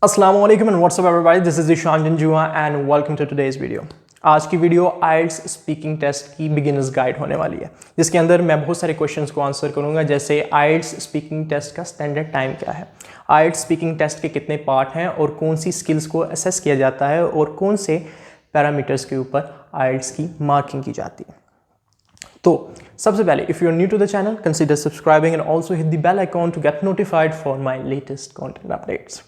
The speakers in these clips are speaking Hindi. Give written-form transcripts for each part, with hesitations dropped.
अस्सलाम वालेकुम and what's up everybody, this is Ishan Janjua and welcome to today's video. आज की वीडियो आइल्स स्पीकिंग टेस्ट की बिगिनर्स गाइड होने वाली है, जिसके अंदर मैं बहुत सारे क्वेश्चंस को आंसर करूंगा, जैसे आइल्स स्पीकिंग टेस्ट का स्टैंडर्ड टाइम क्या है, आइल्स स्पीकिंग टेस्ट के कितने पार्ट हैं और कौन सी स्किल्स को असेस किया जाता है और कौन से पैरामीटर्स के ऊपर आइल्स की मार्किंग की जाती है। तो सबसे पहले, if you are new to the channel, consider subscribing and also hit the bell icon to get notified for my latest content updates.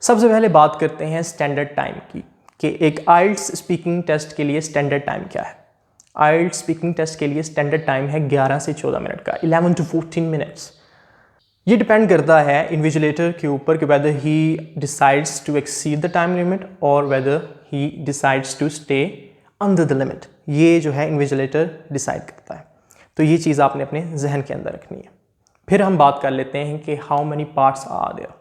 सबसे पहले बात करते हैं स्टैंडर्ड टाइम की, कि एक आइल्स स्पीकिंग टेस्ट के लिए स्टैंडर्ड टाइम क्या है। आइल्स स्पीकिंग टेस्ट के लिए स्टैंडर्ड टाइम है 11 से 14 मिनट का, 11 to 14 मिनट्स। ये डिपेंड करता है इन्विजिलेटर के ऊपर कि whether he decides to exceed the time limit और whether he decides to stay under the limit. ये जो है इन्विजिलेटर डिसाइड करता है, तो ये चीज़ आपने अपने जहन के अंदर रखनी है। फिर हम बात कर लेते हैं कि how many parts are there.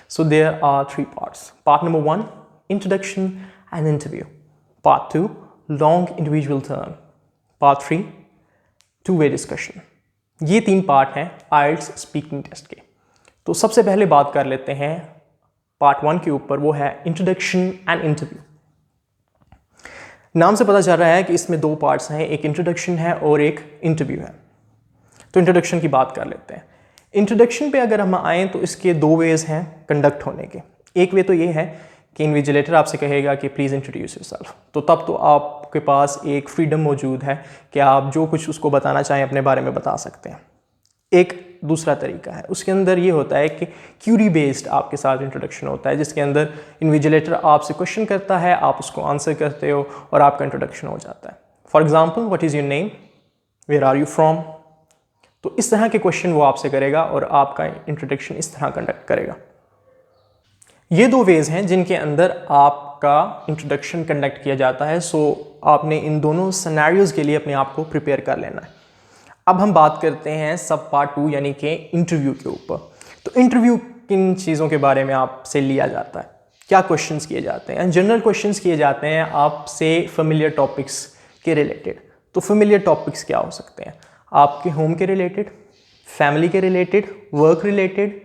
So there are 3 parts. Part number 1, introduction and interview. Part 2, long individual turn. Part 3, two-way discussion. ये 3 पार्ट हैं आइल्स स्पीकिंग टेस्ट के। तो सबसे पहले बात कर लेते हैं पार्ट 1 के ऊपर, वो है इंट्रोडक्शन एंड इंटरव्यू। नाम से पता चल रहा है कि इसमें 2 पार्ट्स हैं, एक इंट्रोडक्शन है और एक इंटरव्यू है। तो इंट्रोडक्शन की बात कर लेते हैं। इंट्रोडक्शन पे अगर हम आएँ तो इसके 2 वेज हैं कंडक्ट होने के। एक वे तो ये है कि इन्विजिलेटर आपसे कहेगा कि प्लीज़ इंट्रोड्यूस योरसेल्फ, तो तब तो आपके पास एक फ्रीडम मौजूद है कि आप जो कुछ उसको बताना चाहें अपने बारे में बता सकते हैं। एक दूसरा तरीका है, उसके अंदर ये होता है कि क्यूरी बेस्ड आपके साथ इंट्रोडक्शन होता है, जिसके अंदर इन्विजिलेटर आपसे क्वेश्चन करता है, आप उसको आंसर करते हो और आपका इंट्रोडक्शन हो जाता है। For example, what is your name, where are you from. तो इस तरह के क्वेश्चन वो आपसे करेगा और आपका इंट्रोडक्शन इस तरह कंडक्ट करेगा। ये 2 वेज हैं जिनके अंदर आपका इंट्रोडक्शन कंडक्ट किया जाता है। सो आपने इन दोनों सिनेरियोज के लिए अपने आप को प्रिपेयर कर लेना है। अब हम बात करते हैं सब पार्ट 2 यानी कि इंटरव्यू के ऊपर। तो इंटरव्यू किन चीज़ों के बारे में आपसे लिया जाता है, क्या क्वेश्चंस किए जाते हैं। जनरल क्वेश्चंस किए जाते हैं आपसे फेमिलियर टॉपिक्स के रिलेटेड। तो फेमिलियर टॉपिक्स क्या हो सकते हैं, आपके होम के रिलेटेड, फैमिली के रिलेटेड, वर्क रिलेटेड,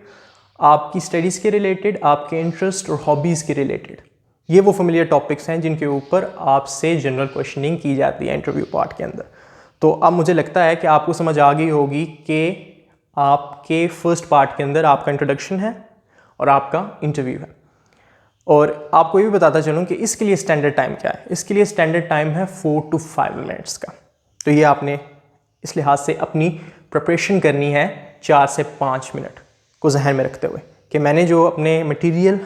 आपकी स्टडीज़ के रिलेटेड, आपके इंटरेस्ट और हॉबीज़ के रिलेटेड। ये वो फेमिलियर टॉपिक्स हैं जिनके ऊपर आपसे जनरल क्वेश्चनिंग की जाती है इंटरव्यू पार्ट के अंदर। तो अब मुझे लगता है कि आपको समझ आ गई होगी कि आपके फर्स्ट पार्ट के अंदर आपका इंट्रोडक्शन है और आपका इंटरव्यू है। और आपको ये भी बताता चलूँ कि इसके लिए स्टैंडर्ड टाइम क्या है। इसके लिए स्टैंडर्ड टाइम है 4 to 5 मिनट्स का। तो ये आपने इस लिहाज से अपनी प्रिपरेशन करनी है 4 से 5 मिनट को जहन में रखते हुए कि मैंने जो अपने मटेरियल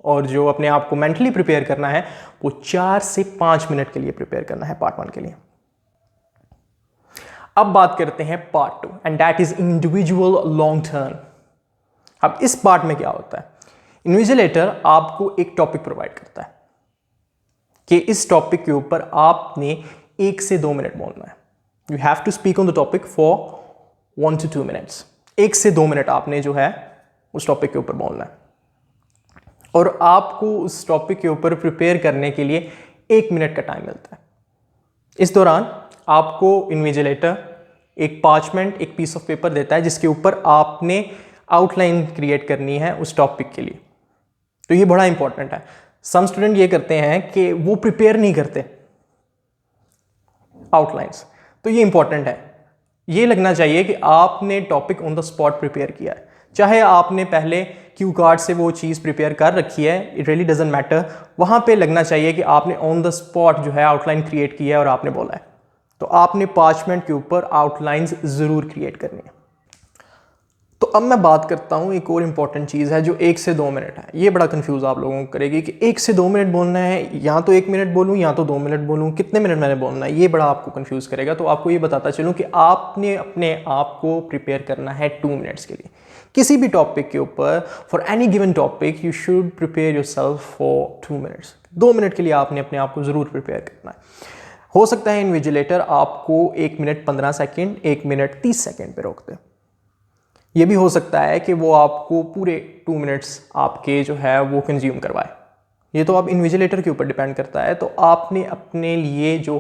और जो अपने आप को मेंटली प्रिपेयर करना है वो 4 से 5 मिनट के लिए प्रिपेयर करना है पार्ट 1 के लिए। अब बात करते हैं part 2 and that is individual long turn. अब इस पार्ट में क्या होता है, इन्विजिलेटर आपको एक टॉपिक प्रोवाइड करता है कि इस टॉपिक के ऊपर आपने 1 से 2 मिनट बोलना है। You have to speak on the topic for 1 to 2 minutes. 1 से 2 मिनट आपने जो है उस टॉपिक के ऊपर बोलना है और आपको उस टॉपिक के ऊपर प्रिपेयर करने के लिए 1 मिनट का टाइम मिलता है। इस दौरान आपको इन्विजिलेटर एक पार्चमेंट, एक पीस ऑफ पेपर देता है जिसके ऊपर आपने आउटलाइन क्रिएट करनी है उस टॉपिक के लिए। तो ये बड़ा इंपॉर्टेंट है। सम स्टूडेंट ये करते हैं कि वो प्रिपेयर नहीं करते आउटलाइंस, तो ये इंपॉर्टेंट है। ये लगना चाहिए कि आपने topic on the spot prepare किया है, चाहे आपने पहले क्यू कार्ड से वो चीज़ प्रिपेयर कर रखी है, इट रियली डजंट मैटर। वहाँ पे लगना चाहिए कि आपने ऑन द स्पॉट जो है आउटलाइन क्रिएट किया है और आपने बोला है। तो आपने पार्चमेंट के ऊपर आउटलाइंस ज़रूर क्रिएट करनी है। तो अब मैं बात करता हूँ एक और इम्पॉर्टेंट चीज़ है जो 1 से 2 मिनट है। ये बड़ा कंफ्यूज आप लोगों को करेगी कि 1 से 2 मिनट बोलना है, या तो 1 मिनट बोलूँ या तो 2 मिनट बोलूँ, कितने मिनट मैंने बोलना है, ये बड़ा आपको कंफ्यूज करेगा। तो आपको ये बताता चलूँ कि आपने अपने आप को प्रिपेयर करना है 2 मिनट्स के लिए किसी भी टॉपिक के ऊपर। For any given topic you should prepare yourself for 2 minutes. 2 minute के लिए आपने अपने आप को ज़रूर प्रिपेयर करना है। हो सकता है इन्विजिलेटर आपको 1 मिनट 15 सेकेंड, 1 मिनट 30 सेकेंड पर रोक दे। ये भी हो सकता है कि वो आपको पूरे 2 मिनट्स आपके जो है वो कंज्यूम करवाए। ये तो आप इन्विजिलेटर के ऊपर डिपेंड करता है। तो आपने अपने लिए जो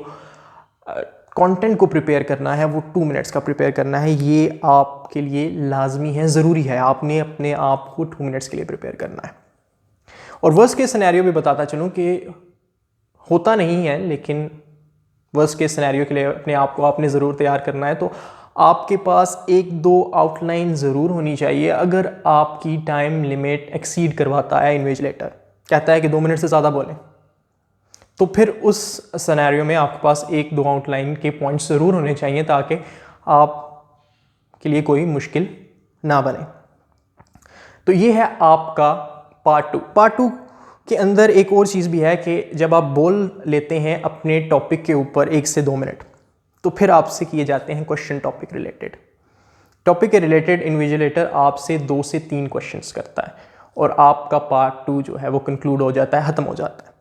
कंटेंट को प्रिपेयर करना है वो 2 मिनट्स का प्रिपेयर करना है। ये आपके लिए लाजमी है, ज़रूरी है। आपने अपने आप को 2 मिनट्स के लिए प्रिपेयर करना है। और वर्स्ट केस सिनेरियो भी बताता चलूँ कि होता नहीं है, लेकिन वर्स्ट केस सिनेरियो के लिए अपने आप को आपने ज़रूर तैयार करना है। तो आपके पास एक दो आउटलाइन ज़रूर होनी चाहिए। अगर आपकी टाइम लिमिट एक्सीड करवाता है इन्विजिलेटर, कहता है कि 2 मिनट से ज़्यादा बोलें, तो फिर उस सिनेरियो में आपके पास एक दो आउटलाइन के पॉइंट्स ज़रूर होने चाहिए ताकि आप के लिए कोई मुश्किल ना बने। तो ये है आपका पार्ट 2। पार्ट 2 के अंदर एक और चीज़ भी है कि जब आप बोल लेते हैं अपने टॉपिक के ऊपर 1 से 2 मिनट, तो फिर आपसे किए जाते हैं क्वेश्चन टॉपिक रिलेटेड। टॉपिक के रिलेटेड इन्विजिलेटर आपसे 2 से 3 क्वेश्चंस करता है और आपका पार्ट 2 जो है वो कंक्लूड हो जाता है, ख़त्म हो जाता है।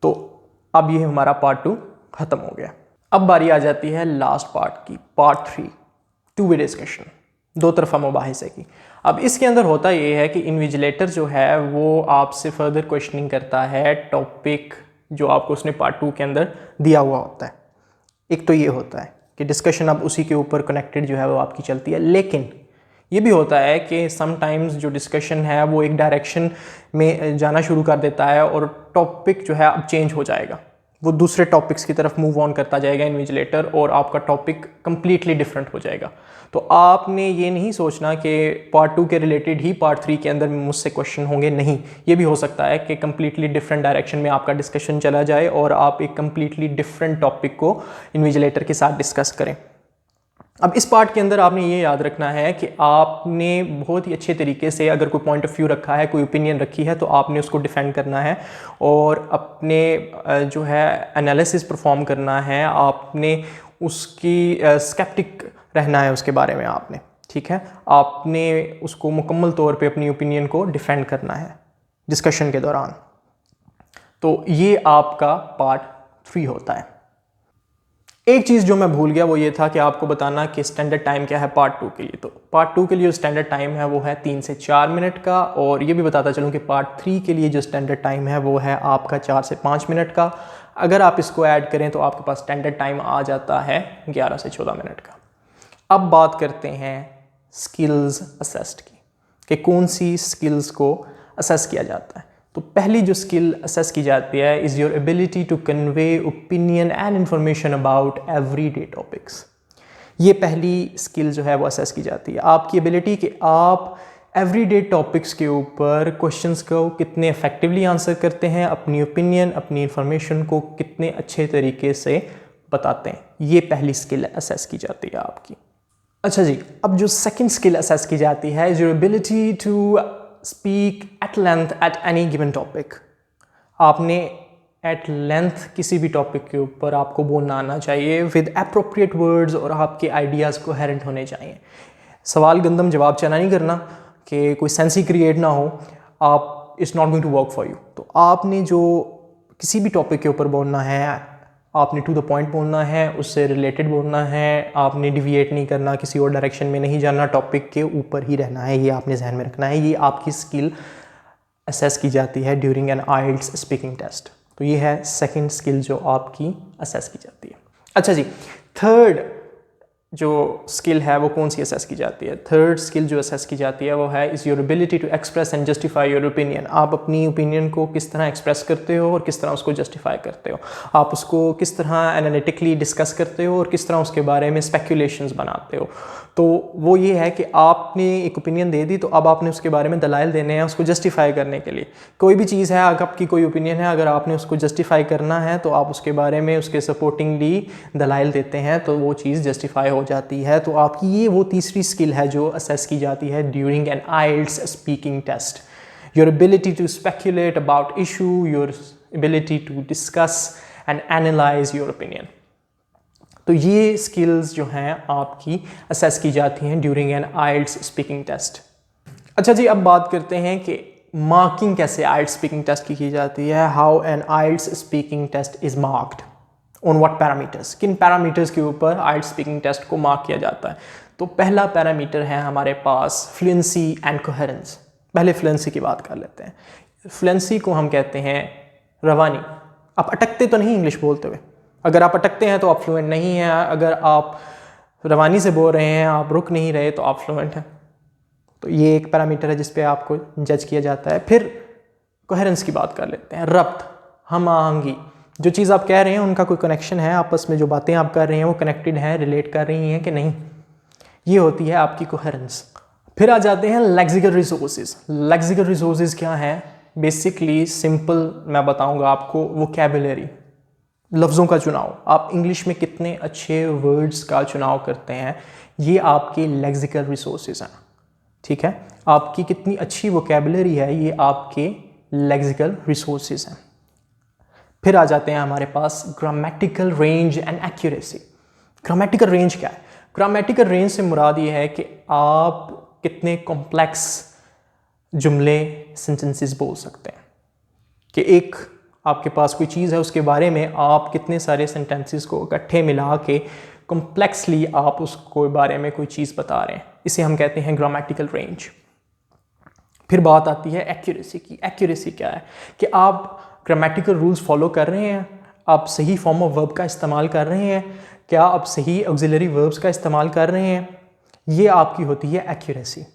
तो अब ये हमारा पार्ट 2 ख़त्म हो गया। अब बारी आ जाती है लास्ट पार्ट की, पार्ट 3, टू वे डिस्कशन, दो तरफा मुबाहिसे की। अब इसके अंदर होता ये है कि इन्विजिलेटर जो है वो आपसे फर्दर क्वेश्चनिंग करता है टॉपिक जो आपको उसने पार्ट 2 के अंदर दिया हुआ होता है। एक तो ये होता है कि डिस्कशन अब उसी के ऊपर कनेक्टेड जो है वो आपकी चलती है, लेकिन ये भी होता है कि समटाइम्स जो डिस्कशन है वो एक डायरेक्शन में जाना शुरू कर देता है और टॉपिक जो है अब चेंज हो जाएगा, वो दूसरे टॉपिक्स की तरफ मूव ऑन करता जाएगा इन्विजिलेटर, और आपका टॉपिक कंप्लीटली डिफरेंट हो जाएगा। तो आपने ये नहीं सोचना कि पार्ट 2 के रिलेटेड ही पार्ट 3 के अंदर मुझसे क्वेश्चन होंगे, नहीं। ये भी हो सकता है कि कंप्लीटली डिफरेंट डायरेक्शन में आपका डिस्कशन चला जाए और आप एक कंप्लीटली डिफरेंट टॉपिक को इन्विजिलेटर के साथ डिस्कस करें। अब इस पार्ट के अंदर आपने ये याद रखना है कि आपने बहुत ही अच्छे तरीके से अगर कोई पॉइंट ऑफ व्यू रखा है, कोई ओपिनियन रखी है, तो आपने उसको डिफेंड करना है और अपने जो है एनालिसिस परफॉर्म करना है। आपने उसकी स्केप्टिक रहना है उसके बारे में आपने, ठीक है। आपने उसको मुकम्मल तौर पे अपनी ओपिनियन को डिफेंड करना है डिस्कशन के दौरान। तो ये आपका पार्ट 3 होता है। एक चीज़ जो मैं भूल गया वो ये था कि आपको बताना कि स्टैंडर्ड टाइम क्या है पार्ट 2 के लिए। तो पार्ट 2 के लिए जो स्टैंडर्ड टाइम है वो है 3 से 4 मिनट का, और ये भी बताता चलूँ कि पार्ट 3 के लिए जो स्टैंडर्ड टाइम है वो है आपका 4 से 5 मिनट का। अगर आप इसको ऐड करें तो आपके पास स्टैंडर्ड टाइम आ जाता है 11 से 14 मिनट का। अब बात करते हैं स्किल्स असेस्ड की, कि कौन सी स्किल्स को असेस किया जाता है। तो पहली जो स्किल असेस की जाती है is your ability to convey opinion and information about everyday topics. ये पहली स्किल जो है वो असेस की जाती है, आपकी एबिलिटी कि आप एवरीडे टॉपिक्स के ऊपर क्वेश्चंस को कितने इफेक्टिवली आंसर करते हैं, अपनी ओपिनियन, अपनी इंफॉर्मेशन को कितने अच्छे तरीके से बताते हैं। ये पहली स्किल असेस की जाती है आपकी। अच्छा जी, अब जो सेकंड स्किल असेस की जाती है is your ability to speak at length at any given topic. आपने एट लेंथ किसी भी टॉपिक के ऊपर आपको बोलना आना चाहिए विद अप्रोप्रिएट वर्ड्स, और आपके आइडियाज़ कोहेरेंट होने चाहिए। सवाल गंदम जवाब चना नहीं करना कि कोई सेंस ही क्रिएट ना हो, आप it's not going to work for you. तो आपने जो किसी भी टॉपिक के ऊपर बोलना है, आपने टू द पॉइंट बोलना है, उससे रिलेटेड बोलना है, आपने डिविएट नहीं करना, किसी और डायरेक्शन में नहीं जाना, टॉपिक के ऊपर ही रहना है। ये आपने जहन में रखना है। ये आपकी स्किल असेस की जाती है during an IELTS speaking test. तो ये है सेकंड स्किल जो आपकी असेस की जाती है। अच्छा जी, थर्ड जो स्किल है वो कौन सी असेस की जाती है? थर्ड स्किल जो असेस की जाती है वो है is your ability to express and justify your opinion. आप अपनी ओपिनियन को किस तरह एक्सप्रेस करते हो और किस तरह उसको जस्टिफाई करते हो। आप उसको किस तरह एनालिटिकली डिस्कस करते हो और किस तरह उसके बारे में स्पेकुलेशंस बनाते हो। तो वो ये है कि आपने एक ओपिनियन दे दी, तो अब आपने उसके बारे में दलाइल देने हैं उसको जस्टिफाई करने के लिए। कोई भी चीज़ है, अगर आपकी कोई ओपिनियन है, अगर आपने उसको जस्टिफाई करना है तो आप उसके बारे में उसके सपोर्टिंगली दलाइल देते हैं, तो वो चीज़ जस्टिफाई हो जाती है। तो आपकी ये वो तीसरी स्किल है जो असेस की जाती है during an IELTS speaking test. Your ability to speculate about issue, your ability to discuss and analyse your opinion. तो ये स्किल्स जो हैं आपकी असेस की जाती हैं during an IELTS speaking test. अच्छा जी, अब बात करते हैं कि मार्किंग कैसे आइल्ट्स स्पीकिंग टेस्ट की जाती है। How an IELTS speaking test is marked, on what parameters, किन पैरामीटर्स के ऊपर आइल्ट्स स्पीकिंग टेस्ट को मार्क किया जाता है। तो पहला पैरामीटर है हमारे पास फ्लुएंसी एंड कोहेरेंस। पहले फ्लुएंसी की बात कर लेते हैं। फ्लुएंसी को हम कहते हैं रवानी। आप अटकते तो नहीं इंग्लिश बोलते हुए, अगर आप अटकते हैं तो आप फ्लुएंट नहीं हैं, अगर आप रवानी से बोल रहे हैं, आप रुक नहीं रहे, तो आप फ्लुएंट हैं। तो ये एक पैरामीटर है जिस पे आपको जज किया जाता है। फिर कोहेरेंस की बात कर लेते हैं। रब्त, हम आहंगी, जो चीज़ आप कह रहे हैं उनका कोई कनेक्शन है, आपस में जो बातें आप कर रहे हैं वो कनेक्टेड हैं, रिलेट कर रही हैं कि नहीं, ये होती है आपकी कोहेरेंस। फिर आ जाते हैं लेक्सिकल रिसोर्सेज। लेक्सिकल रिसोर्सेज क्या है? बेसिकली सिंपल मैं बताऊंगा आपको, वोकैबुलरी, लफ्ज़ों का चुनाव। आप इंग्लिश में कितने अच्छे वर्ड्स का चुनाव करते हैं, ये आपके लेक्सिकल रिसोर्सेज हैं, ठीक है। आपकी कितनी अच्छी वोकैबुलरी है, ये आपके लेक्सिकल रिसोर्सेज हैं। फिर आ जाते हैं हमारे पास grammatical range and accuracy. Grammatical range क्या है? ग्रामेटिकल रेंज से मुराद ये है कि आप कितने कॉम्प्लेक्स जुमले, सेंटेंसेस बोल सकते हैं, कि एक आपके पास कोई चीज़ है उसके बारे में आप कितने सारे सेंटेंसेस को इकट्ठे मिला के कॉम्प्लेक्सली आप उसको बारे में कोई चीज़ बता रहे हैं, इसे हम कहते हैं ग्रामेटिकल रेंज। फिर बात आती है एक्यूरेसी की। एक्यूरेसी क्या है? कि आप ग्रामेटिकल रूल्स फॉलो कर रहे हैं, आप सही फॉर्म ऑफ वर्ब का इस्तेमाल कर रहे हैं, क्या आप सही ऑक्सिलरी वर्ब्स का इस्तेमाल कर रहे हैं, ये आपकी होती है एक्यूरेसी।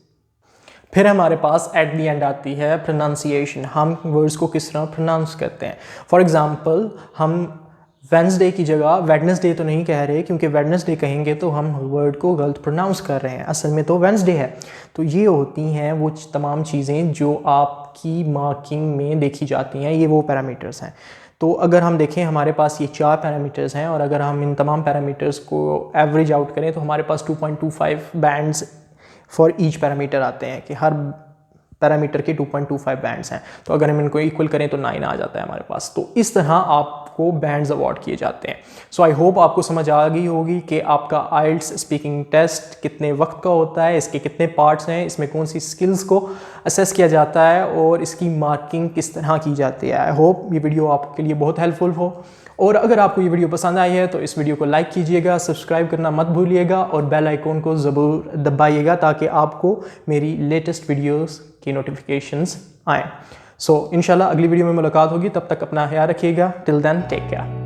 फिर हमारे पास एट दी एंड आती है प्रोनाउंसिएशन। हम वर्ड्स को किस तरह प्रोनाउंस करते हैं। फॉर एग्जांपल, हम वेडनेसडे की जगह वेडनेसडे तो नहीं कह रहे, क्योंकि वेडनेसडे कहेंगे तो हम वर्ड को गलत प्रोनाउंस कर रहे हैं, असल में तो वेडनेसडे है। तो ये होती हैं वो तमाम चीज़ें जो आपकी मार्किंग में देखी जाती हैं, ये वो पैरामीटर्स हैं। तो अगर हम देखें हमारे पास ये 4 पैरामीटर्स हैं, और अगर हम इन तमाम पैरामीटर्स को एवरेज आउट करें तो हमारे पास 2.25 बैंड्स फॉर ईच पैरामीटर आते हैं, कि हर पैरामीटर के 2.25 बैंड्स हैं। तो अगर हम इनको इक्वल करें तो 9 आ जाता है हमारे पास। तो इस तरह आपको बैंड्स अवार्ड किए जाते हैं। सो आई होप आपको समझ आ गई होगी कि आपका आइल्ट्स स्पीकिंग टेस्ट कितने वक्त का होता है, इसके कितने पार्ट्स हैं, इसमें कौन सी स्किल्स को असेस किया जाता है और इसकी मार्किंग किस तरह की जाती है। आई होप ये वीडियो आपके लिए बहुत हेल्पफुल हो, और अगर आपको ये वीडियो पसंद आई है तो इस वीडियो को लाइक कीजिएगा, सब्सक्राइब करना मत भूलिएगा और बेल आइकॉन को ज़रूर दबाइएगा ताकि आपको मेरी लेटेस्ट वीडियोस की नोटिफिकेशंस आएँ। सो इंशाल्लाह अगली वीडियो में मुलाकात होगी, तब तक अपना ख्याल रखिएगा। Till then take care.